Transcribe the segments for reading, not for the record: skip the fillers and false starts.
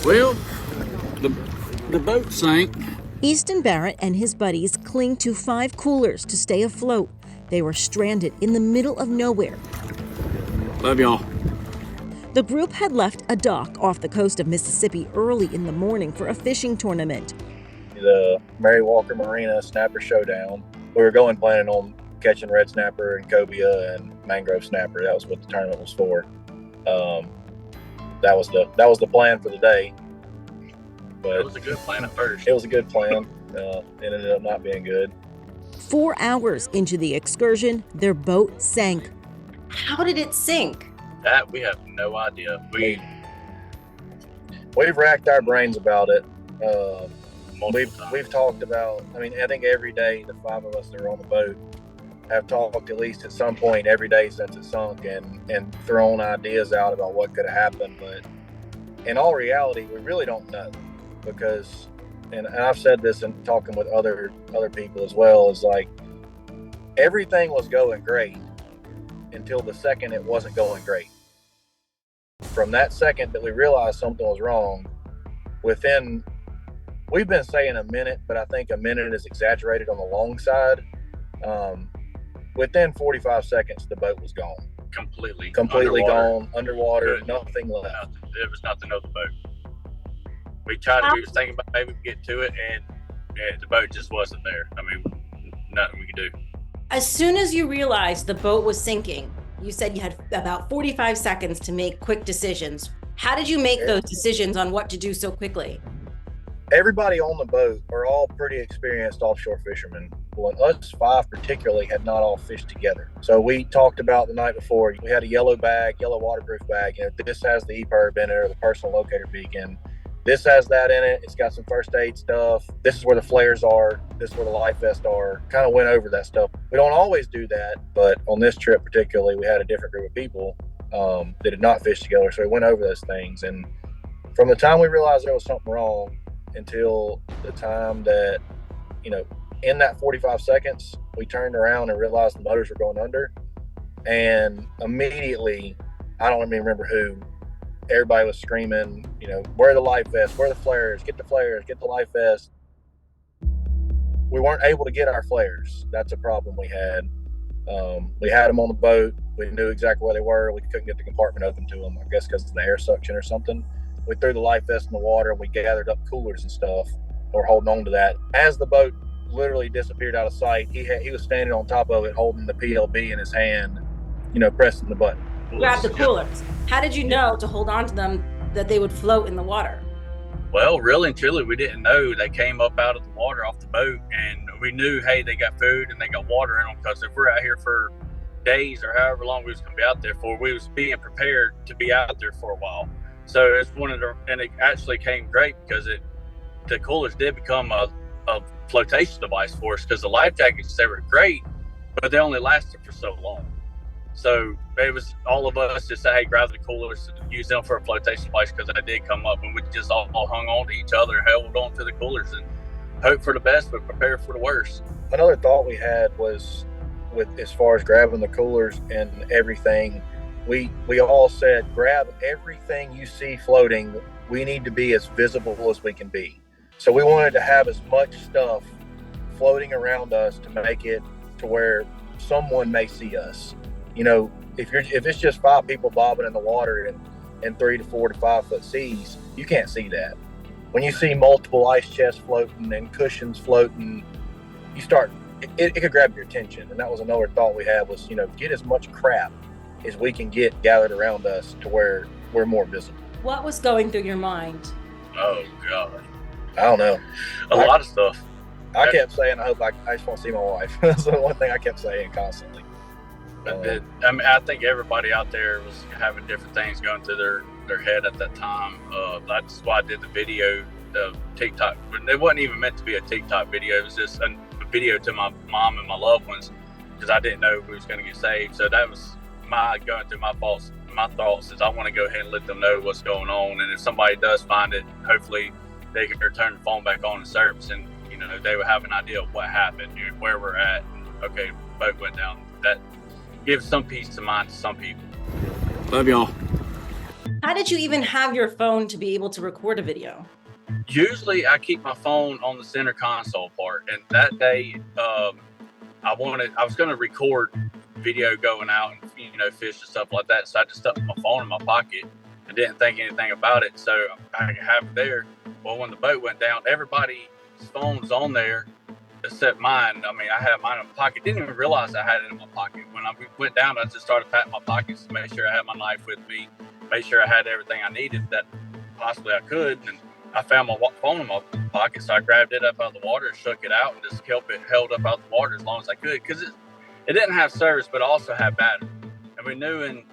Well, the boat sank. Easton Barrett and his buddies cling to 5 coolers to stay afloat. They were stranded in the middle of nowhere. Love y'all. The group had left a dock off the coast of Mississippi early in the morning for a fishing tournament. The Mary Walker Marina Snapper Showdown. We were planning on catching red snapper and cobia and mangrove snapper. That was what the tournament was for. That was the plan for the day. But it was a good plan at first. It was a good plan. It ended up not being good. 4 hours into the excursion, their boat sank. How did it sink? That we have no idea. We've racked our brains about it. We've talked about, I think every day the 5 of us that are on the boat have talked at least at some point every day since it sunk and thrown ideas out about what could have happened. But in all reality, we really don't know, because, and I've said this in talking with other people as well, is like everything was going great until the second it wasn't going great. From that second that we realized something was wrong, we've been saying a minute, but I think a minute is exaggerated on the long side. Within 45 seconds, the boat was gone. Completely gone, underwater, nothing left. There was nothing on the boat. We was thinking about maybe get to it, and the boat just wasn't there. Nothing we could do. As soon as you realized the boat was sinking, you said you had about 45 seconds to make quick decisions. How did you make those decisions on what to do so quickly? Everybody on the boat are all pretty experienced offshore fishermen. Well, us 5 particularly had not all fished together. So we talked about the night before, we had a yellow waterproof bag. This has the EPIRB in it, or the personal locator beacon. This has that in it. It's got some first aid stuff. This is where the flares are. This is where the life vests are. Kind of went over that stuff. We don't always do that, but on this trip particularly, we had a different group of people that did not fish together. So we went over those things. And from the time we realized there was something wrong until the time that, in that 45 seconds, we turned around and realized the motors were going under. And immediately, I don't even remember who, everybody was screaming, where are the life vests, where are the flares, get the life vest. We weren't able to get our flares. That's a problem we had. We had them on the boat. We knew exactly where they were. We couldn't get the compartment open to them, I guess because of the air suction or something. We threw the life vest in the water and we gathered up coolers and stuff. We're holding on to that. As the boat literally disappeared out of sight, he was standing on top of it holding the PLB in his hand, pressing the button. Grab the coolers. How did you know to hold on to them, that they would float in the water? Well, really and truly, we didn't know. They came up out of the water off the boat, and we knew, hey, they got food and they got water in them, because if we're out here for days or however long we was going to be out there for, we was being prepared to be out there for a while. So it's and it actually came great, because the coolers did become a flotation device for us, because the life jackets, they were great, but they only lasted for so long. So it was all of us just say, hey, grab the coolers, use them for a flotation device, because they did come up, and we just all hung on to each other, held on to the coolers, and hope for the best, but prepare for the worst. Another thought we had was, with as far as grabbing the coolers and everything, we all said, grab everything you see floating. We need to be as visible as we can be. So we wanted to have as much stuff floating around us to make it to where someone may see us. If it's just 5 people bobbing in the water in 3 to 4 to 5 foot seas, you can't see that. When you see multiple ice chests floating and cushions floating, it could grab your attention. And that was another thought we had was, get as much crap as we can get gathered around us to where we're more visible. What was going through your mind? Oh, God. I don't know. A lot of stuff. I kept saying, I just want to see my wife. That's the one thing I kept saying constantly. I think everybody out there was having different things going through their head at that time. That's why I did the video, the TikTok. It wasn't even meant to be a TikTok video. It was just a video to my mom and my loved ones, because I didn't know who was going to get saved. So that was going through my thoughts is I want to go ahead and let them know what's going on. And if somebody does find it, hopefully they can turn the phone back on in service, and they would have an idea of what happened, where we're at. Okay, boat went down. That gives some peace of mind to some people. Love y'all. How did you even have your phone to be able to record a video? Usually I keep my phone on the center console part, and that day I was going to record video going out and fish and stuff like that, so I just stuck my phone in my pocket and didn't think anything about it, so I have it there. Well, when the boat went down, everybody's phone's on there except mine. I mean, I had mine in my pocket, didn't even realize I had it in my pocket. When I went down, I just started patting my pockets to make sure I had my knife with me, make sure I had everything I needed that possibly I could, and I found my phone in my pocket, so I grabbed it up out of the water, shook it out, and just kept it held up out of the water as long as I could, because it didn't have service, but also had battery. And we knew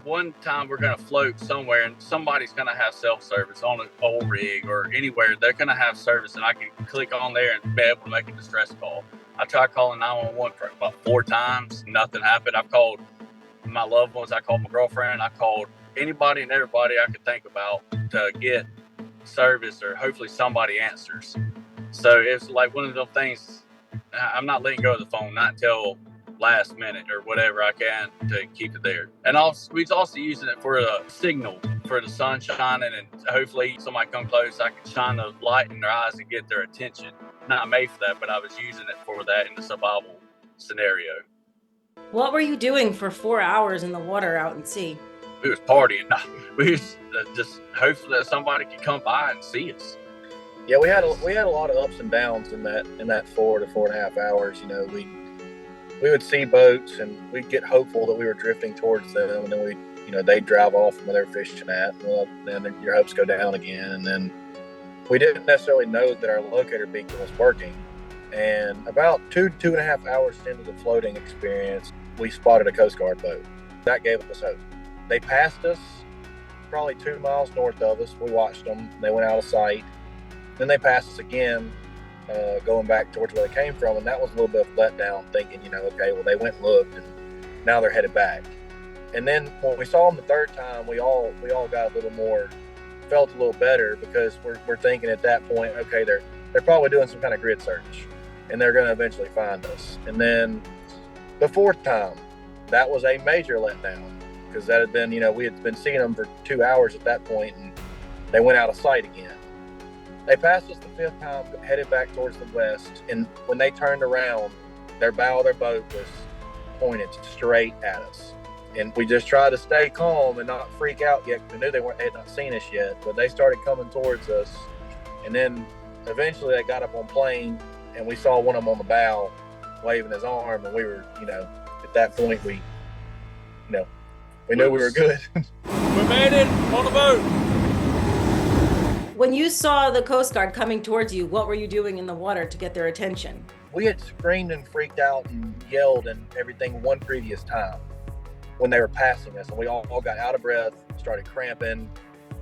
one time we're going to float somewhere, and somebody's going to have self-service on an oil rig or anywhere. They're going to have service, and I can click on there and be able to make a distress call. I tried calling 911 for about 4 times. Nothing happened. I've called my loved ones. I called my girlfriend. I called anybody and everybody I could think about to get service, or hopefully somebody answers. So it's like one of those things. I'm not letting go of the phone, not until last minute or whatever I can to keep it there. And we're also using it for a signal for the sun shining, and hopefully somebody come close, I can shine the light in their eyes and get their attention. Not made for that, but I was using it for that in the survival scenario. What were you doing for 4 hours in the water out in sea? We was partying. We was just hoping that somebody could come by and see us. Yeah, we had a lot of ups and downs in that 4 to 4.5 hours. We would see boats and we'd get hopeful that we were drifting towards them, and then they'd drive off from where they're fishing at. Well, then your hopes go down again, and then we didn't necessarily know that our locator beacon was working. And about 2.5 hours into the floating experience, we spotted a Coast Guard boat. That gave us hope. They passed us probably 2 miles north of us. We watched them. They went out of sight. Then they passed us again, going back towards where they came from, and that was a little bit of letdown, thinking, okay, well, they went and looked, and now they're headed back. And then when we saw them the third time, we all got a little more, felt a little better, because we're thinking at that point, okay, they're probably doing some kind of grid search, and they're going to eventually find us. And then the fourth time, that was a major letdown, because that had been, we had been seeing them for 2 hours at that point, and they went out of sight again. They passed us the fifth time, headed back towards the west, and when they turned around, their bow of their boat was pointed straight at us. And we just tried to stay calm and not freak out yet, because we knew they had not seen us yet, but they started coming towards us. And then eventually they got up on plane, and we saw one of them on the bow waving his arm, and we were, at that point, we knew we were good. We made it on the boat. When you saw the Coast Guard coming towards you, what were you doing in the water to get their attention? We had screamed and freaked out and yelled and everything one previous time when they were passing us, and we all got out of breath, started cramping,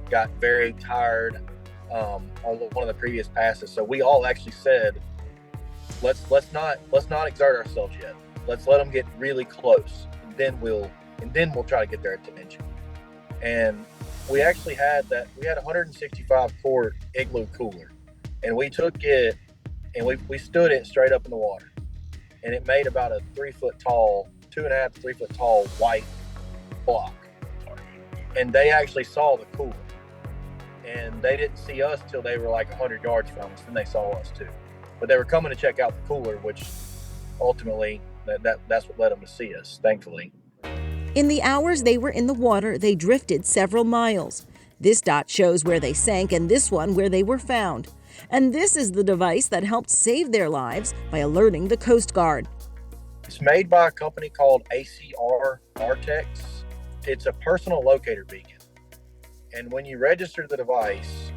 got very tired on one of the previous passes. So we all actually said, let's not exert ourselves yet. Let's let them get really close, and then we'll try to get their attention. And we actually had 165 quart igloo cooler, and we took it and we stood it straight up in the water, and it made about a 3 foot tall, 2.5 to 3 foot tall white block. And they actually saw the cooler, and they didn't see us till they were like 100 yards from us. Then they saw us too, but they were coming to check out the cooler, which ultimately that's what led them to see us, thankfully. In the hours they were in the water, they drifted several miles. This dot shows where they sank, and this one where they were found. And this is the device that helped save their lives by alerting the Coast Guard. It's made by a company called ACR Artex. It's a personal locator beacon. And when you register the device,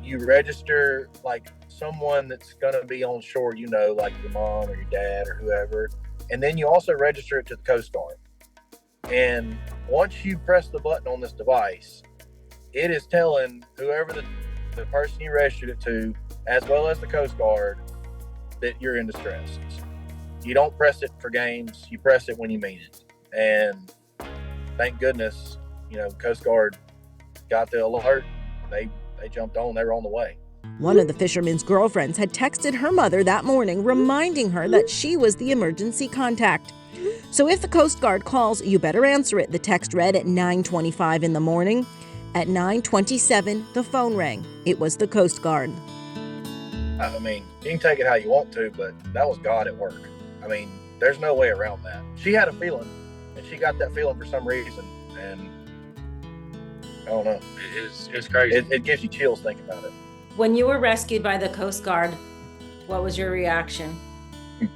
you register like someone that's going to be on shore, like your mom or your dad or whoever. And then you also register it to the Coast Guard. And once you press the button on this device, it is telling whoever the person you registered it to, as well as the Coast Guard, that you're in distress. You don't press it for games, you press it when you mean it. And thank goodness, Coast Guard got the alert. They jumped on, they were on the way. One of the fisherman's girlfriends had texted her mother that morning, reminding her that she was the emergency contact. So if the Coast Guard calls, you better answer it, the text read at 9:25 in the morning. At 9:27, the phone rang. It was the Coast Guard. I mean, you can take it how you want to, but that was God at work. I mean, there's no way around that. She had a feeling, and she got that feeling for some reason, and I don't know. It's crazy. It gives you chills thinking about it. When you were rescued by the Coast Guard, what was your reaction?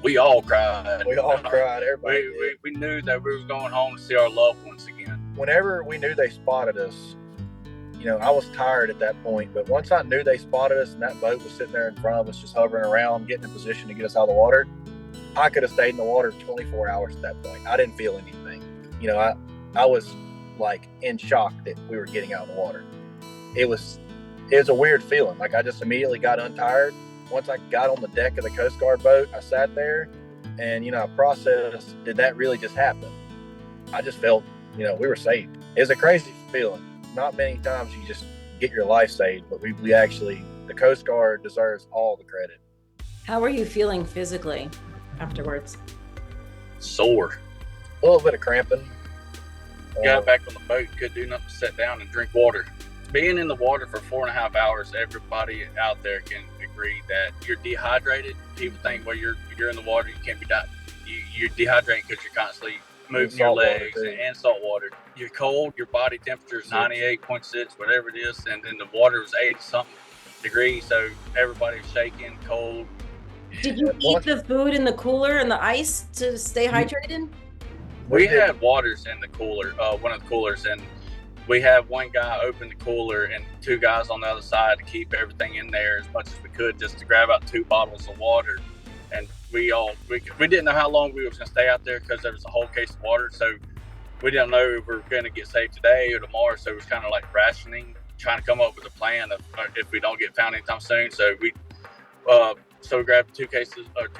We all cried. We all cried. Everybody did. We knew that we was going home to see our loved ones again. Whenever we knew they spotted us, I was tired at that point, but once I knew they spotted us and that boat was sitting there in front of us, just hovering around, getting in position to get us out of the water, I could have stayed in the water 24 hours at that point. I didn't feel anything. I was like in shock that we were getting out of the water. It was a weird feeling. Like I just immediately got untired. Once I got on the deck of the Coast Guard boat, I sat there and, I processed, did that really just happen? I just felt, we were saved. It was a crazy feeling. Not many times you just get your life saved, but we actually, the Coast Guard deserves all the credit. How were you feeling physically afterwards? Sore. A little bit of cramping. Got back on the boat, couldn't do nothing but sit down and drink water. Being in the water for 4.5 hours, everybody out there can agree that you're dehydrated. People think, well, you're in the water, you can't be you're dehydrated because you're constantly moving your legs and salt water. You're cold, your body temperature is 98.6, whatever it is, and then the water was 80-something degrees, so everybody was shaking, cold. Did you eat the food in the cooler and the ice to stay hydrated? We had waters in the cooler, one of the coolers, and we had one guy open the cooler and two guys on the other side to keep everything in there as much as we could, just to grab out 2 bottles of water. And we didn't know how long we was going to stay out there because there was a whole case of water. So we didn't know if we were going to get saved today or tomorrow. So it was kind of like rationing, trying to come up with a plan of if we don't get found anytime soon. So we grabbed 2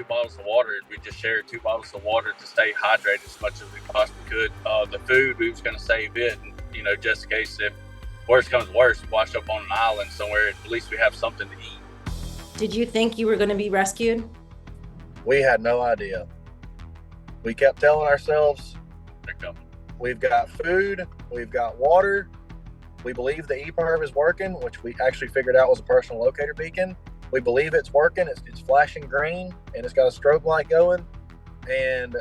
bottles of water, and we just shared 2 bottles of water to stay hydrated as much as we possibly could. The food, we was going to save it, and, just in case if worse comes worse, we wash up on an island somewhere, at least we have something to eat. Did you think you were going to be rescued? We had no idea. We kept telling ourselves, They're coming. We've got food, we've got water, we believe the EPIRB is working, which we actually figured out was a personal locator beacon. We believe it's working, it's flashing green, and it's got a strobe light going, and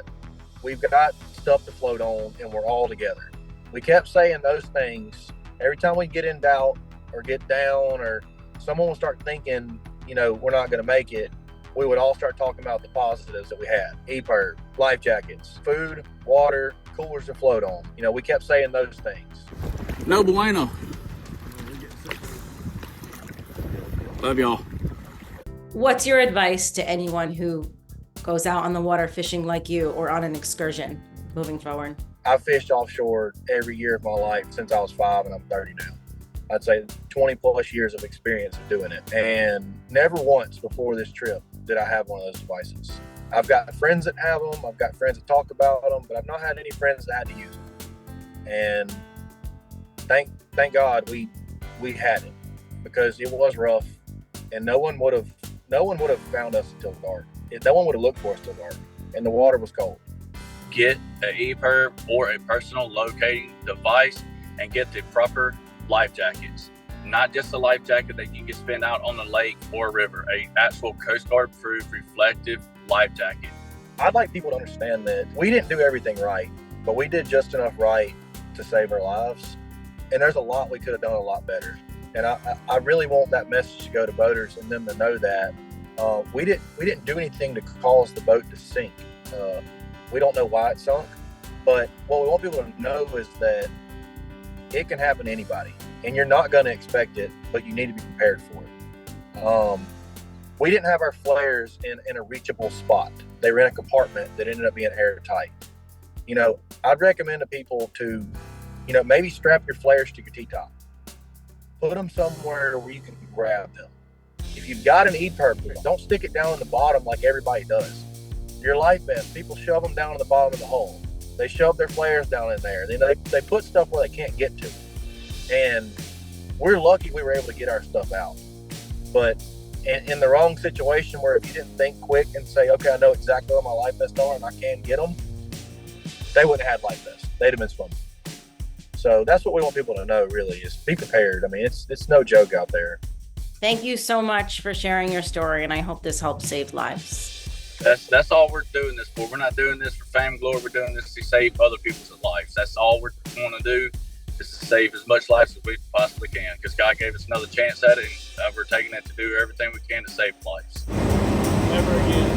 we've got stuff to float on, and we're all together. We kept saying those things. Every time we get in doubt or get down or someone will start thinking, we're not going to make it, we would all start talking about the positives that we had. EPIRB, life jackets, food, water, coolers to float on. We kept saying those things. No bueno. Love y'all. What's your advice to anyone who goes out on the water fishing like you or on an excursion moving forward? I've fished offshore every year of my life since I was 5 and I'm 30 now. I'd say 20 plus years of experience of doing it. And never once before this trip did I have one of those devices. I've got friends that have them. I've got friends that talk about them, but I've not had any friends that had to use them. And thank God we had it, because it was rough and no one would have found us until dark. No one would have looked for us till dark, and the water was cold. Get an EPIRB or a personal locating device and get the proper life jackets. Not just a life jacket that you can spend out on the lake or river, a actual Coast Guard approved reflective life jacket. I'd like people to understand that we didn't do everything right, but we did just enough right to save our lives. And there's a lot we could have done a lot better. And I really want that message to go to boaters and them to know that we didn't do anything to cause the boat to sink. We don't know why it sunk, but what we want people to know is that it can happen to anybody, and you're not going to expect it, but you need to be prepared for it. We didn't have our flares in a reachable spot. They were in a compartment that ended up being airtight. I'd recommend to people to, maybe strap your flares to your T-top. Put them somewhere where you can grab them. If you've got an EPIRB, don't stick it down in the bottom like everybody does. Your life vest, people shove them down in the bottom of the hole. They shove their flares down in there. Then they put stuff where they can't get to. And we're lucky we were able to get our stuff out. But in the wrong situation, where if you didn't think quick and say, okay, I know exactly where my life vests are and I can get them, they wouldn't have had life vests. They'd have been swimming. So that's what we want people to know, really, is be prepared. I mean, it's no joke out there. Thank you so much for sharing your story, and I hope this helps save lives. That's all we're doing this for. We're not doing this for fame and glory. We're doing this to save other people's lives. That's all we're want to do, is to save as much lives as we possibly can, because God gave us another chance at it, and we're taking it to do everything we can to save lives. Never again.